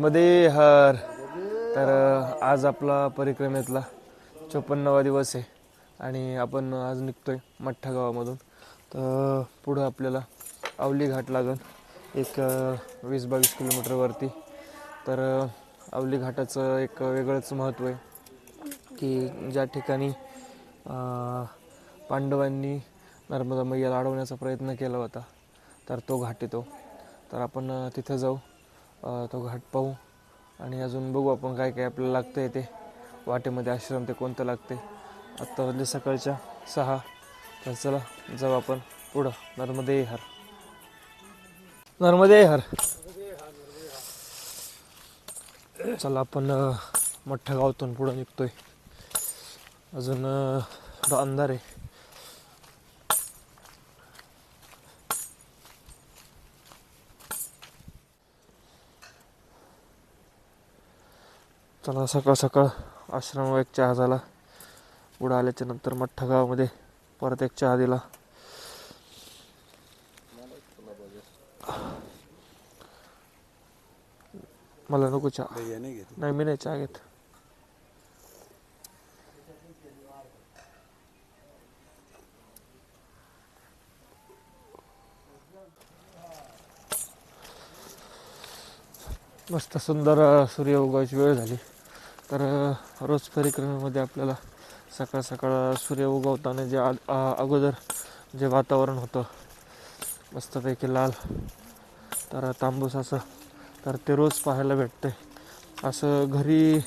नर्मदे हर. तर आज आपला परिक्रमेतला 54वा दिवस आहे आणि आपण आज निघतोय मठ्ठा गावामधून. तर पुढं आपल्याला आवली घाट लागेल एक 20-22 किलोमीटरवरती. तर आवली घाटाचं एक वेगळंच महत्त्व आहे की ज्या ठिकाणी पांडवांनी नर्मदा मैयाला अडवण्याचा प्रयत्न केला होता तर तो घाट येतो. तर आपण तिथं जाऊ, तो घाट पाहू आणि अजून बघू आपण काय काय आपल्याला लागतं आहे. ते वाटेमध्ये आश्रम ते कोणतं लागते. आत्ता वाजले सकाळच्या 6. तर चला जाऊ आपण पुढं. नर्मदे हर. नर्मदे हर. चला आपण मठ्ठा गावातून पुढं निघतोय. अजून थोडा अंधार आहे. चला सकाळ सकाळ आश्रमावर एक चहा झाला. पुढं आल्याच्या नंतर मठ्ठा गावामध्ये परत एक चहा दिला. मला नको चहा. नाही मी नाही चहा घेत. मस्त सुंदर सूर्य उगवायची वेळ झाली. तर रोज परिक्रमेमध्ये आपल्याला सकाळ सकाळ सूर्य उगवताना जे अगोदर जे वातावरण होतं मस्तपैकी लाल तर तांबूस असं, तर ते रोज पाहायला भेटते. असं घरी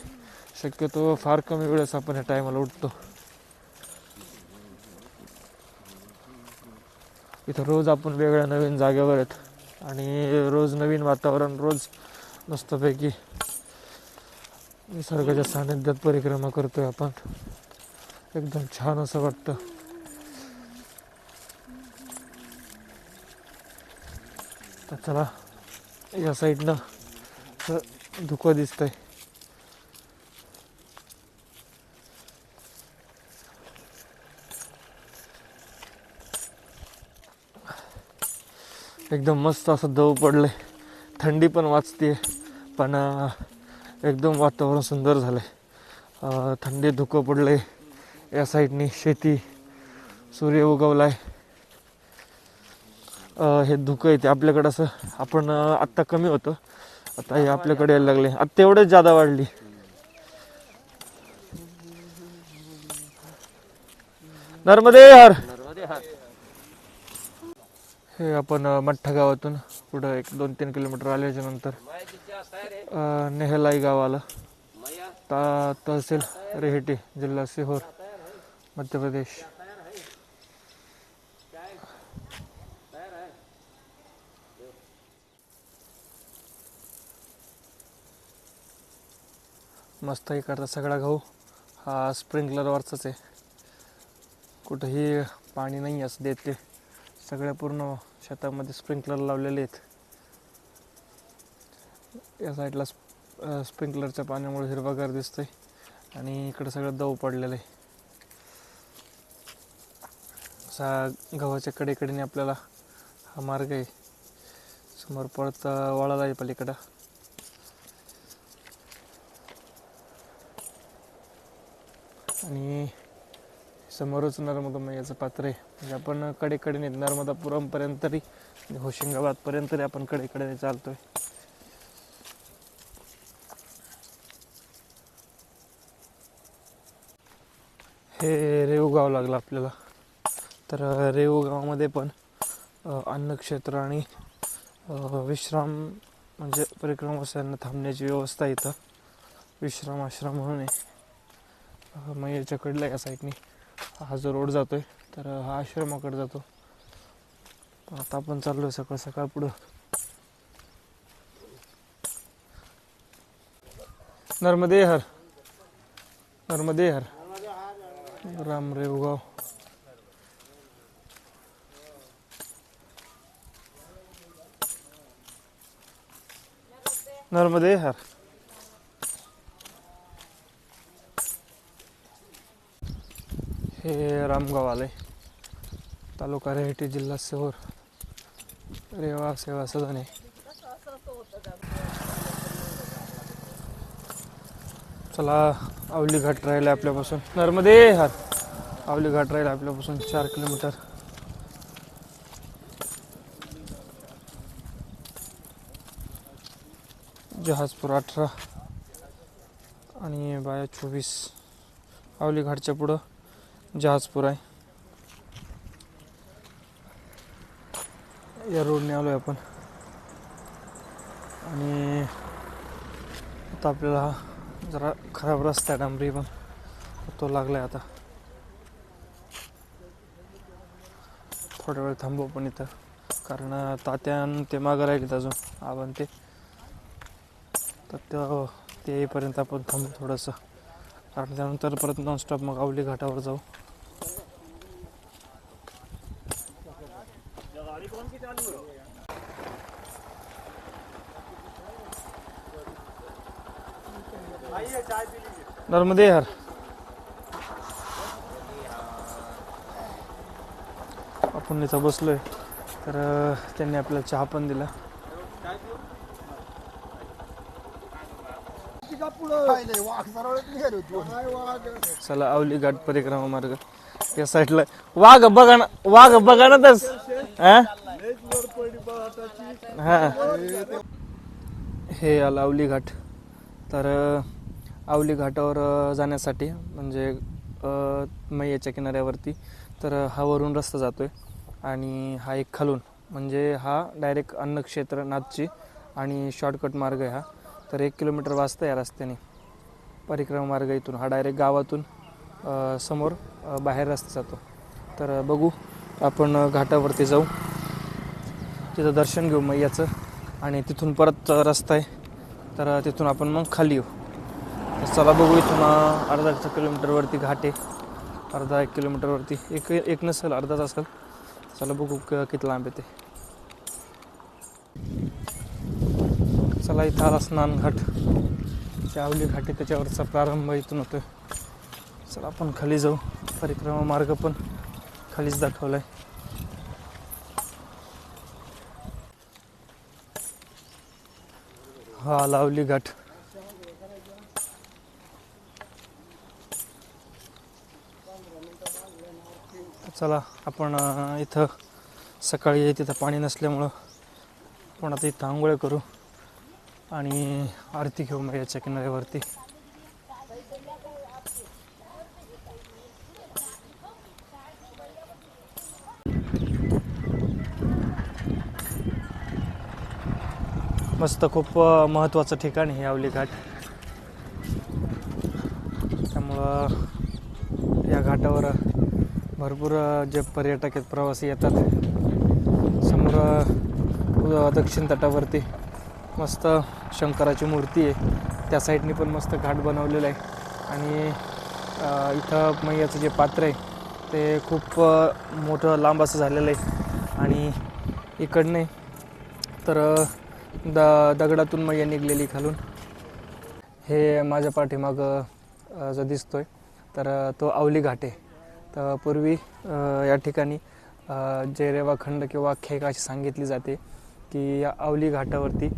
शक्यतो फार कमी वेळेस आपण या टायमाला उठतो. इथं रोज आपण वेगळ्या नवीन जागेवर आहेत आणि रोज नवीन वातावरण, रोज मस्तपैकी निसर्गाच्या सानिध्यात परिक्रमा करतोय आपण. एकदम छान असं वाटतं. तर चला या साईडनं धुकं दिसतंय. एकदम मस्त असं दव पडलंय. थंडी पण वाजते पण एकदम वातावरण सुंदर झालंय. थंडी धुकं पडलंय. या साईडनी शेती, सूर्य उगवलाय. हे धुकं येते आपल्याकडं. असं आपण आत्ता कमी होतं, आता हे आपल्याकडे यायला लागले. आत्ता एवढंच जादा वाढली. नर्मदे हर. हे आपण मठ्ठा गावातून पुढं एक 2-3 किलोमीटर आल्याच्या नंतर नेहलाई गाव आलं. तहसील रेहेटी, जिल्हा सिहोर, मध्य प्रदेश. मस्त इकडचा सगळा गहू हा स्प्रिंकलरवरचाच आहे. कुठंही पाणी नाही असं देते. सगळ्या पूर्ण शेतामध्ये स्प्रिंकलर लावलेले आहेत. या साईडला स्प्रिंकलरच्या पाण्यामुळे हिरवागार दिसतंय आणि इकडं सगळं दव पडलेलं आहे. असा गव्हाच्या कडेकडेने आपल्याला हा मार्ग आहे. समोर परत वळाला आहे पलीकडं. आणि समोरच नर्मदा मैयाचं पात्र आहे. म्हणजे आपण कडेकडेने नर्मदापुरमपर्यंत तरी, होशिंगाबादपर्यंत तरी आपण कडेकडेने चालतोय. हे रेऊ गाव लागलं आपल्याला. तर रेऊ गावामध्ये पण अन्नक्षेत्र आणि विश्राम म्हणजे परिक्रमावाल्यांना थांबण्याची व्यवस्था इथं विश्राम आश्रम म्हणून आहे. मैयाच्या कडला या साईडनी हा जो रोड जातोय तर हा आश्रमाकडे जातो. आता आपण चाललोय सकाळ सकाळ पुढं. नर्मदे हर. नर्मदे हर. राम रेवगाव. नर्मदे हर. हे रामगाव आले. तालुका रेहेटी, जिल्हा सिहोर, रेवा सेवा सदन आहे. चला आवली घाट राहिला आपल्यापासून, नर्मदे हर. आवली घाट राहिला आपल्यापासून 4 किलोमीटर. जहाजपूर 18 आणि बाया 24. आवली घाटच्या पुढं जहाजपूर आहे. या रोडने आलोय आपण आणि आता आपल्याला जरा खराब रस्ता आहे, डांबरी पण तो लागलाय. आता थोड्या वेळ थांबू पण इथं, कारण तात्यान ते मागं राहिलेत अजून आपण तर ते येईपर्यंत आपण थांबू थोडंसं, कारण त्यानंतर परत नॉनस्टॉप मग आवली घाटावर जाऊ. नर्मदे हर. आपण इथं बसलोय तर त्यांनी आपल्याला चहा पण दिला. चला आवली घाट परिक्रमा मार्ग या साईडला वाघ बघा ना, वाघ बघा ना तस. हे आलं आवली घाट. तर आवली घाटावर जाण्यासाठी म्हणजे मैयाच्या किनाऱ्यावरती तर हा वरून रस्ता जातोय आणि हा एक खालून, म्हणजे हा डायरेक्ट अन्नक्षेत्र नाथची आणि शॉर्टकट मार्ग आहे हा. तर 1 किलोमीटर वाजता या रस्त्याने परिक्रमा मार्ग. इथून हा डायरेक्ट गावातून समोर बाहेर रस्ता जातो. तर बघू आपण घाटावरती जाऊ, तिथं दर्शन घेऊ मैयाचं आणि तिथून परत रस्ता आहे, तर तिथून आपण मग खाली येऊ. तर चला बघू. इथून अर्धा किलोमीटरवरती घाट आहे, अर्धा 1 किलोमीटरवरती, एक नसेल अर्धाच असेल. चला बघू किती लांब येते. चला इथं आला स्नान घाट, आवली घाट आहे त्याच्यावरचा प्रारंभ इथून होतोय. चला आपण खाली जाऊ. परिक्रमा मार्ग पण खालीच दाखवलाय. हा आवली घाट. चला आपण इथं सकाळी तिथं पाणी नसल्यामुळं आपण आता इथं आंघोळ करू आणि आरती घेऊ मैयाच्या किनाऱ्यावरती. मस्त खूप महत्त्वाचं ठिकाण हे आवली घाट. त्यामुळं या घाटावर भरपूर जे पर्यटक आहेत, प्रवासी येतात. समोर दक्षिण तटावरती मस्त शंकराची मूर्ती आहे, त्या साईडनी पण मस्त घाट बनवलेला आहे. आणि इथं मैयाचं जे पात्र आहे ते खूप मोठं लांब असं झालेलं आहे. आणि इकडने तर दगडातून मैया निघलेली खालून. हे माझ्या पाठीमागं जो दिसतोय तर तो आवली घाट आहे. तर पूर्वी या ठिकाणी जे रेवाखंड किंवा आख्यायिका अशी सांगितली जाते की या आवली घाटावरती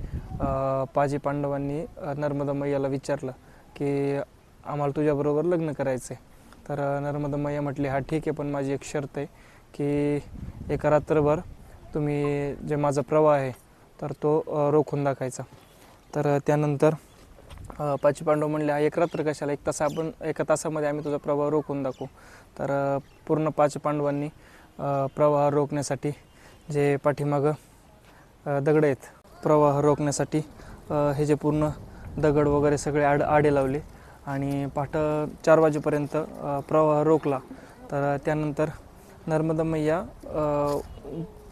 पाजी पांडवांनी नर्मदा मैयाला विचारलं की आम्हाला तुझ्याबरोबर लग्न करायचं आहे. तर नर्मदा मैया म्हटली हा ठीक आहे, पण माझी एक शर्त आहे की एका रात्रभर तुम्ही जे माझा प्रवाह आहे तर तो रोखून दाखायचा. तर त्यानंतर पाची पांडव म्हणले हा एक रात्र कशाला, एका तासामध्ये आम्ही तुझा प्रवाह रोखून दाखवू. तर पूर्ण पाच पांडवांनी प्रवाह रोखण्यासाठी जे पाठीमागं दगड आहेत, प्रवाह रोखण्यासाठी हे जे पूर्ण दगड वगैरे सगळे आडे लावले आणि 4 वाजेपर्यंत प्रवाह रोखला. तर त्यानंतर नर्मदा मैया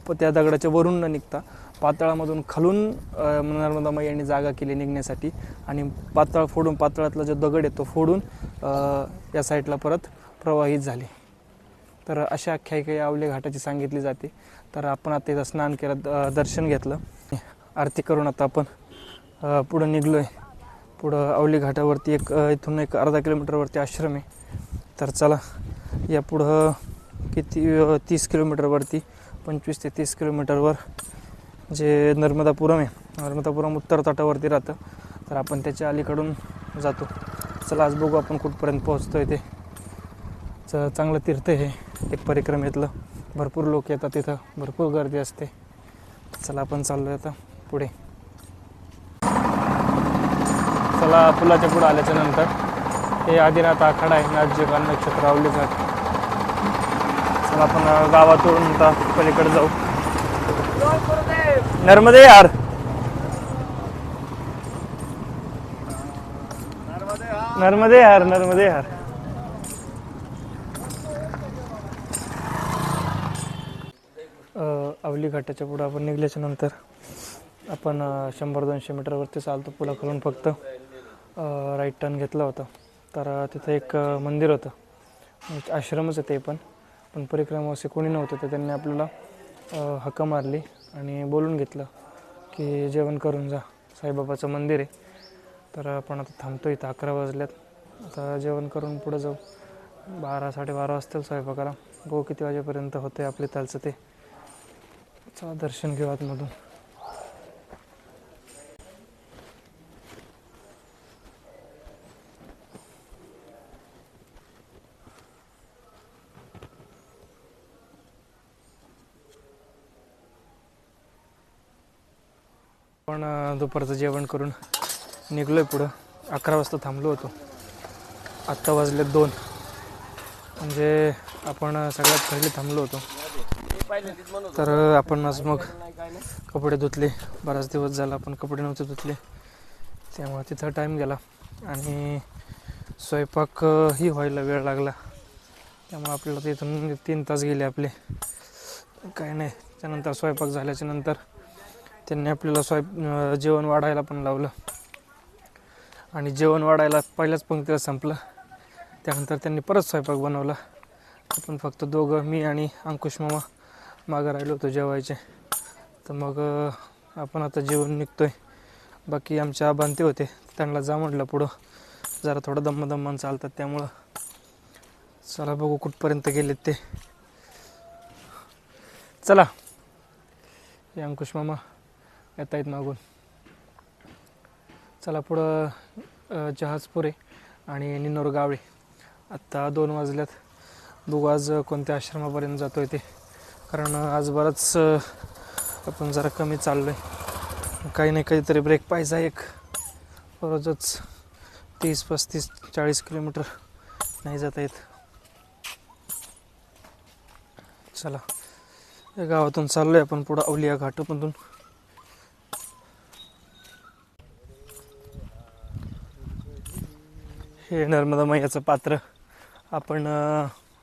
त्या दगडाच्या वरून न निघता पातळामधून खालून नर्मदा मैयाने जागा केली निघण्यासाठी आणि पातळ फोडून, पातळातला जो दगड आहे तो फोडून या साईडला परत प्रवाहित झाले. तर अशा आख्यायिका या आवली घाटाची सांगितली जाते. तर आपण आता इथं स्नान केलं, दर्शन घेतलं, आरती करून आता आपण पुढं निघलो आहे. पुढं आवली घाटावरती इथून एक अर्धा किलोमीटरवरती आश्रम आहे. तर चला या पुढं किती 30 किलोमीटरवरती 25 ते 30 किलोमीटरवर जे नर्मदापुरम आहे, नर्मदापुरम उत्तर तटावरती राहतं. तर आपण त्याच्या अलीकडून जातो. चला आज बघू आपण कुठपर्यंत पोहोचतोय ते. चांगलं तीर्थ आहे एक परिक्रमेतलं. भरपूर लोक येतात तिथं, भरपूर गर्दी असते. चला आपण चाललोय आता पुढे. चला पुलाच्या पुढे आल्याच्या नंतर हे आदिनाथ आखाडा आहे, नाथजीव नक्षत्र रावले जात. चला आपण गावातून आता पलीकडे जाऊ. नर्मदे यार, नर्मदे यार, नर्मदे यार. अवली घाटाच्या पुढे आपण निघल्याच्या नंतर आपण 100-200 मीटरवरती चालतो. पुलाखालून फक्त राईट टर्न घेतला होता. तर तिथं एक मंदिर होतं, आश्रमच आहे ते पण परिक्रमा असे कोणी नव्हतं. तर त्यांनी आपल्याला हाका मारली आणि बोलून घेतलं की जेवण करून जा, साईबाबाचं मंदिर आहे. तर आपण आता थांबतो इथं. 11 वाजल्यात. आता जेवण करून पुढे जाऊ. 12-12:30 वाजतील स्वयंपाकाला. बघू किती वाजेपर्यंत होते आपले तालचं ते. चला दर्शन घेऊ आतमधून. आपण दुपारचं जेवण करून निघलोय पुढं. 11 वाजता थांबलो होतो, आत्ता वाजले 2. म्हणजे आपण सगळ्यात पहिले थांबलो होतो. तर आपण आज मग कपडे धुतले. बराच दिवस झाला आपण कपडे नव्हते धुतले, त्यामुळे तिथं टाईम गेला आणि स्वयंपाक ही व्हायला वेळ लागला. त्यामुळे आपल्याला तिथून 3 तास गेले आपले. काय नाही, त्यानंतर स्वयंपाक झाल्याच्या नंतर त्यांनी आपल्याला जेवण वाढायला पण लावलं आणि जेवण वाढायला पहिल्याच पंक्तीला संपलं. त्यानंतर त्यांनी परत स्वयंपाक बनवला. आपण फक्त दोघं, मी आणि अंकुश मामा मागं राहिलो होतो जेवायचे. तर मग आपण आता जेवण निघतोय. बाकी आमचे आबांते होते, त्यांना जा म्हटलं पुढं, जरा थोडं दम्म चालतात त्यामुळं. चला बघू कुठपर्यंत गेलेत ते. चला, हे अंकुश मामा येत आहेत मागून. चला पुढं जहाजपुरे आणि निनोर गावे. आत्ता 2 वाजल्यात. बघू आज कोणत्या आश्रमापर्यंत जातोय ते, कारण आज बराच आपण जरा कमी चाललो आहे. काही नाही काहीतरी ब्रेक पाहिजे एक. रोजच 30-35-40 किलोमीटर नाही जाता येत. चला या गावातून चाललो आहे आपण पुढं अवलिया घाटामधून. हे नर्मदा मैयाचं पात्र. आपण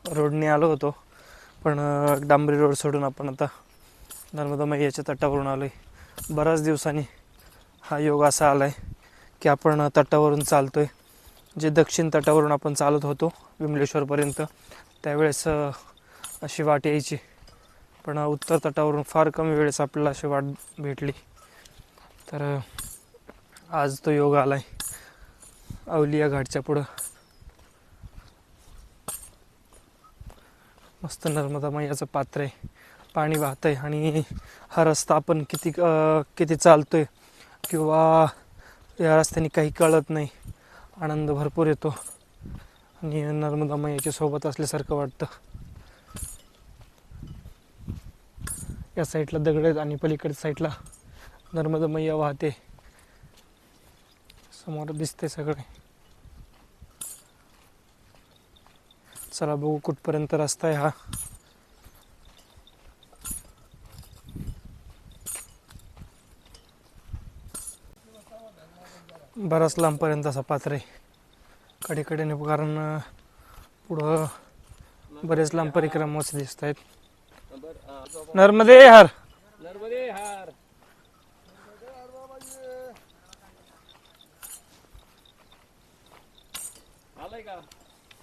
रोडने आलो होतो, पण डांबरी रोड सोडून आपण आता नर्मदा मैयाच्या तटावरून आलो आहे. बऱ्याच दिवसांनी हा योग असा आला आहे की आपण तटावरून चालतो आहे. जे दक्षिण तटावरून आपण चालत होतो विमलेश्वरपर्यंत, त्यावेळेस अशी वाट यायची, पण उत्तर तटावरून फार कमी वेळेस आपल्याला अशी वाट भेटली. तर आज तो योग आला आहे अवलिया घाटच्या पुढं. मस्त नर्मदा मैयाचं पात्र आहे, पाणी वाहत आहे आणि हा रस्ता आपण किती चालतोय किंवा या रस्त्याने काही कळत नाही. आनंद भरपूर येतो आणि नर्मदा मैयाच्या सोबत असल्यासारखं वाटतं. या साईडला दगड आहेत आणि पलीकडच्या साईडला नर्मदा मैया वाहते. समोर दिसते सगळे. चला बघू कुठपर्यंत रस्ता आहे हा. बराच लांबपर्यंत असा पात्र आहे कडेकडेने, कारण पुढं बरेच लांब परिक्रमा दिसत आहेत. नर्मदे हर, नर्मदे हर. आलाय का?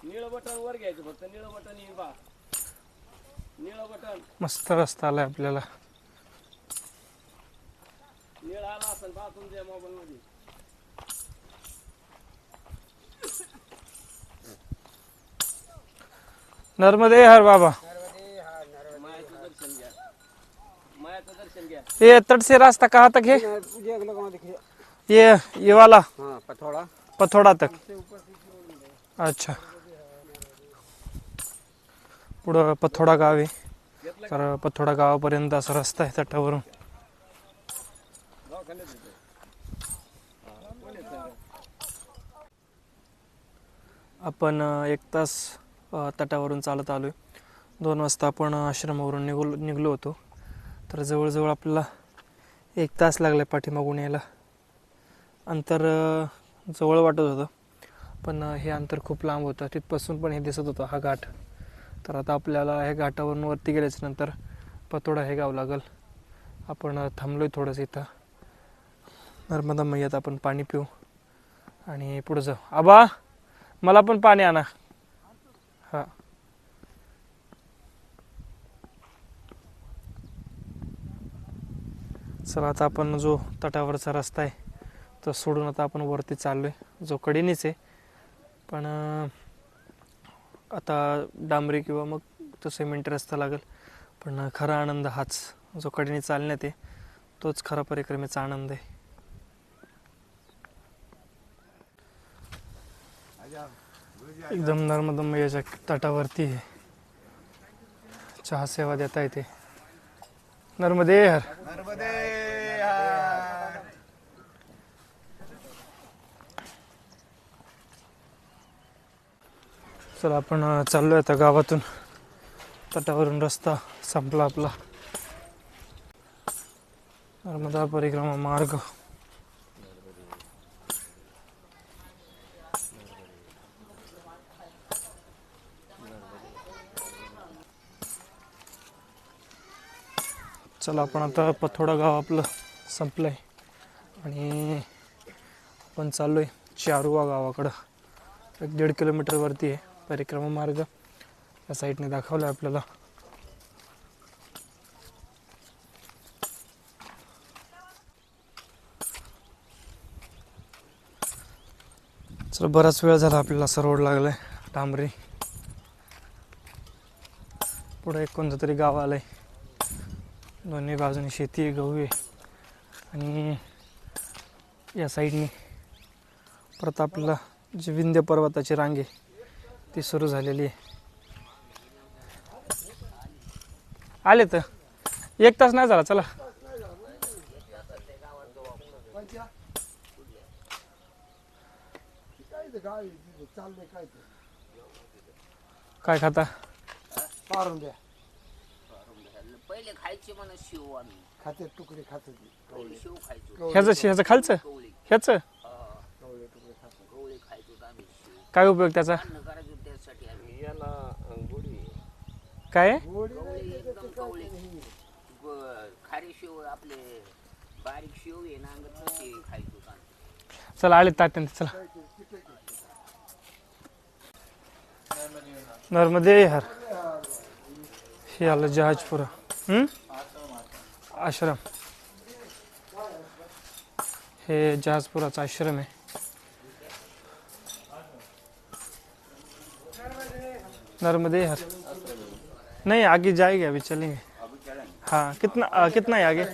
निळं बटन वर घ्यायचं, फक्त निळं बटन येईल बा. निळं बटन. मस्त रस्ता आलाय आपल्याला. निळं आला असेल बा तुमच्या मोबाईल मध्ये. नर्मदे हर बाबा. मायाचं दर्शन घ्या, मायाचं दर्शन घ्या. ये तट से रास्ता कहाँ तक है? ये वाला पथोड़ा तक. अच्छा. पुढं पथोडा गाव आहे. तर पथोडा गावापर्यंत असा रस्ता आहे तटावरून. आपण 1 तास तटावरून चालत आलोय. 2 वाजता आपण आश्रमावरून निघलो होतो. तर जवळजवळ आपल्याला 1 तास लागला पाठीमागून यायला. अंतर जवळ वाटत होतं, पण हे अंतर खूप लांब होतं. तिथपासून पण हे दिसत होतं हा घाट. तर आता आपल्याला ह्या घाटावरून वरती गेल्याच्या नंतर पतोडा हे गाव लागल. आपण थांबलोय थोडंसं इथं. नर्मदा मैयात आपण पाणी पिऊ आणि पुढे जाऊ. आबा, मला पण पाणी आणा. हा. चला, आता आपण जो तटावरचा रस्ता आहे तो सोडून आता आपण वरती चाललोय. जो कडेनीच आहे, पण आता डांबरी किंवा मग तो सिमेंट रस्ता लागेल. पण खरा आनंद हाच जो कडेने चालण्यात आहे, तोच खरा परिक्रमेचा आनंद आहे. एकदम नर्मदा मैयाच्या तटावरती आहे. चहा सेवा देता येते. नर्मदे हर. चला, आपण चाललोय आता गावातून. तटावरून रस्ता संपला आपला. नर्मदा परिक्रमा मार्ग. चला, आपण आता पथोडा गाव आपलं संपलंय आणि आपण चाललोय चारुवा गावाकडं. 1-1.5 किलोमीटर वरती आहे परिक्रमा मार्ग. या साईडने दाखवलं आपल्याला. चला, बराच वेळ झाला आपल्याला असा रोड लागलाय डांबरी. पुढे एक कोणतं तरी गाव आलंय. दोन्ही बाजूने शेती आहे, गहू आहे. आणि या साईडने परत आपल्याला जी विंध्य पर्वताची रांग आहे ती सुरू झालेली आहे. आले तर 1 तास नाही झाला. चला, काय खाता? पारून द्या. पहिले खायचे म्हणा शिव आम्ही खाते तुकडे खाते पहिले शिव खायचो. ह्याचं खालचं ह्याचं गवळे खायचो आम्ही शिव. काय उपयोग त्याचा? अन्न करायचो त्यासाठी आम्ही याला गोडी काय आहे? गवळे एकदम गवळे खारी शिव आपले बारीक शिव आहे ना अंगात तसे खायचो आम्ही. चला, आले तात्याने. चला, नर्मदे हर. हे आलं जहाजपुरा आश्रम. हे जहाजपुराचा आश्रम आहे. नर्मदे हर. नहीं, आगे जाएंगे, अभी चलेंगे. हाँ, कितना है आगे?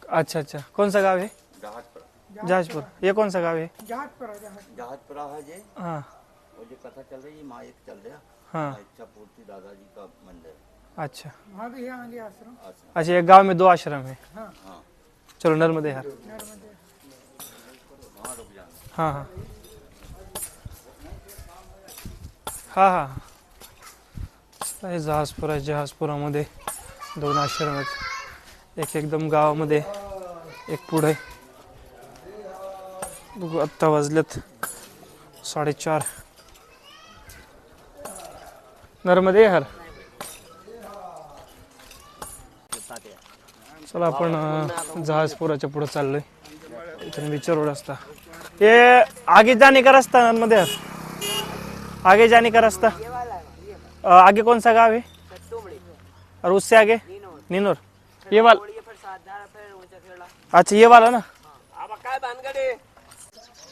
अच्छा अच्छा. कौन सा गाँव है? जहाजपुर. ये कौन सा गाँव है? जहाजपुरा है जे। हाँ वो जो कथा चल रही है माँ एक चल रहा। हाँ. इच्छा पूर्ति दादाजी का मंदिर। अच्छा वहाँ भी है आगे आश्रम। अच्छा. ये गांव में 2 आश्रम है. हाँ हाँ चलो, नर्मदे हर. नर्मदे। वहाँ रुक जाना। हाँ हाँ हाँ हाँ. हे जहाजपुरामध्ये 2 आश्रम आहेत. एक एकदम गावामध्ये, एक पुढे. बघू, आत्ता वाजलेत 4:30. नर्मदे हर. चला, आपण जहाजपुराच्या पुढे चाललोय. इथून बीच रोड असता. ये आगे जाने का रास्ता नर्मदे हर. आगे जाने का रास्ता. आगे कौन सा गाँव है? और उससे आगे नीनोर. ये वाला. अच्छा, ये वाला ना.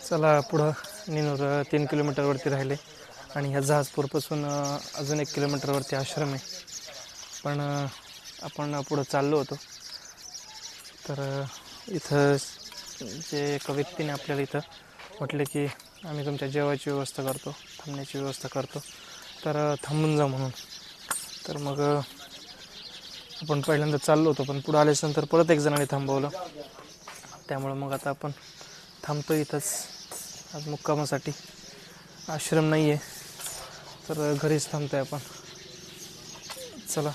चला, पुढं नीनोर 3 किलोमीटर वरती राहिले आणि ह्या जहाजपूरपासून अजून 1 किलोमीटर वरती आश्रम आहे. पण आपण पुढं चाललो होतो तर इथं जे एका व्यक्तीने आपल्याला इथं म्हटलं की आम्ही तुमच्या जेवायची व्यवस्था करतो, थांबण्याची व्यवस्था करतो, तर थांबून जा म्हणून. तर मग आपण पहिल्यांदा चाललो होतो, पण पुढं आल्याच्यानंतर परत एक जणांनी थांबवलं. त्यामुळं मग आता आपण थांबतो इथंच आज मुक्कामासाठी. आश्रम नाही आहे, तर घरीच थांबतोय आपण. चला.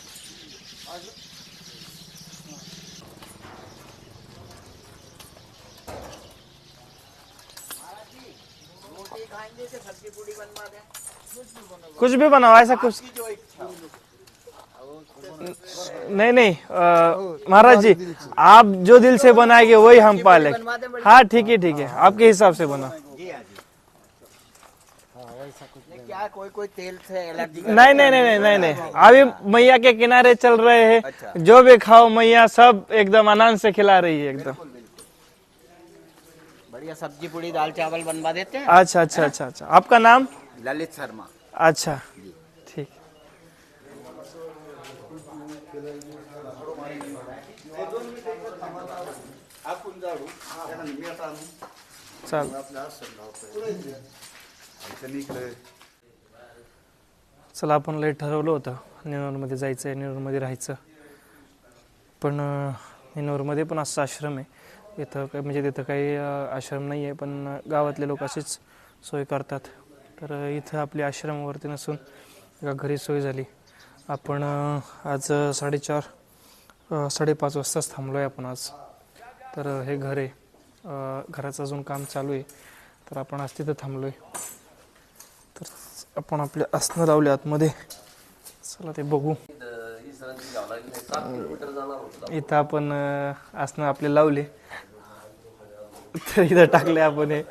रोटी खाएंगे कि सब्जी पूड़ी बनवा दें? कुछ भी बनाओ, ऐसा कुछ नहीं नहीं। महाराज जी, आप जो दिल से बनाएंगे वही हम पाले। हाँ ठीक है, आपके हिसाब से बना। जी हाँ जी। नहीं, क्या कोई तेल से एलर्जी नहीं, अभी मैया के किनारे चल रहे हैं। अच्छा। जो भी खाओ मैया सब एकदम आनंद से खिला रही है एकदम। बढ़िया सब्जी पूड़ी दाल चावल बनवा देते हैं। अच्छा। आपका नाम? ललित शर्मा। अच्छा ठीक। चल चला, आपण लय ठरवलं होतं नेनूरमध्ये जायचं आहे, नेनूरमध्ये राहायचं. पण नेनूरमध्ये पण असं आश्रम आहे इथं, काही म्हणजे तिथं काही आश्रम नाही आहे, पण गावातले लोक अशीच सोय करतात. तर इथं आपली आश्रमावरती नसून घरी सोय झाली. आपण आज 4:30 वाजताच थांबलो आहे आपण आज. तर हे घर आहे, घराचं अजून काम चालू आहे, तर आपण आज तिथं थांबलो आहे. तर आपण आपले आसनं लावले आतमध्ये. चला ते बघू. इथं आपण आसनं आपले लावले, तर इथं टाकले आपण. हे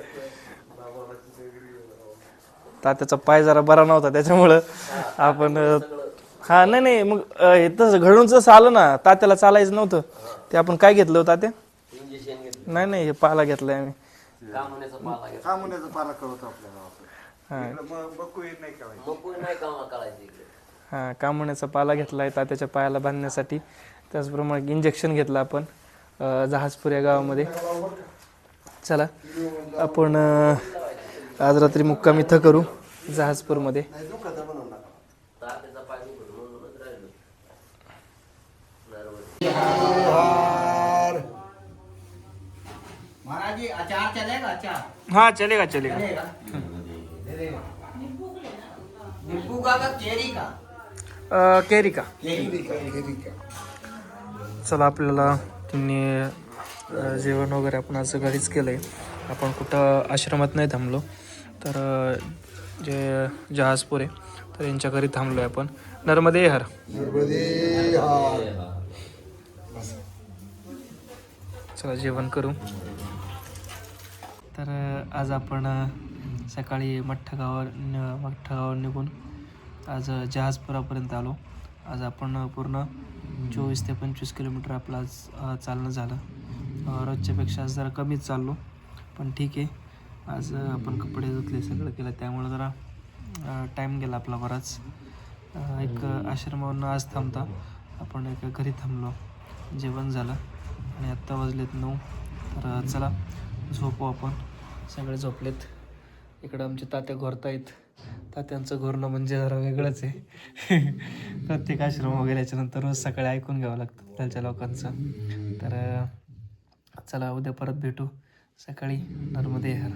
तात्याचा पाय जरा बरा नव्हता, त्याच्यामुळं आपण हा नाही मग तसं घडून जसं आलं ना, तात्याला चालायचं नव्हतं, ते आपण काय घेतलं होतं तात्या? नाही हे पाला घेतलाय आम्ही. हा कामण्याचा पाला घेतलाय तात्याच्या पायाला बांधण्यासाठी. त्याचप्रमाणे इंजेक्शन घेतलं आपण जहाजपूर या गावामध्ये. चला आपण आज रात्री मुक्काम इथं करू जहाजपूरमध्ये. महाराज जी अचार चलेगा? अचार हाँ चलेगा. नींबू का केरी का? केरी का. केरी का। चला आपल्याला त्यांनी जेवण वगैरे आपण आज घरीच केलं आहे. आपण कुठं आश्रमात नाही थांबलो, तर जे जहाजपूर आहे तर यांच्या घरी थांबलो आहे आपण. नर्मदे हर. चला जेवण करू. तर आज आपण सकाळी मठ्ठागावर निघून आज जहाजपुरापर्यंत आलो. आज आपण पूर्ण 24 ते 25 किलोमीटर आपलं आज चालणं झालं. रोजच्यापेक्षा आज जरा कमीच चाललो, पण ठीक आहे. आज आपण कपडे धुतले, सगळं केलं, त्यामुळं जरा टाईम गेला आपला बराच. एक आश्रमावरून आज थांबता आपण एका घरी थांबलो, जेवण झालं आणि आत्ता वाजलेत 9. तर चला झोपू आपण. सगळे झोपलेत. इकडं आमचे तात्या घोरतायत. तात्यांचं घोरणं म्हणजे जरा वेगळंच आहे. प्रत्येक आश्रम वगैरे याच्यानंतर रोज सकाळी ऐकून घ्यावं लागतं त्यांच्या लोकांचं. तर चला उद्या परत भेटू सकाळी. नर्मदे हर.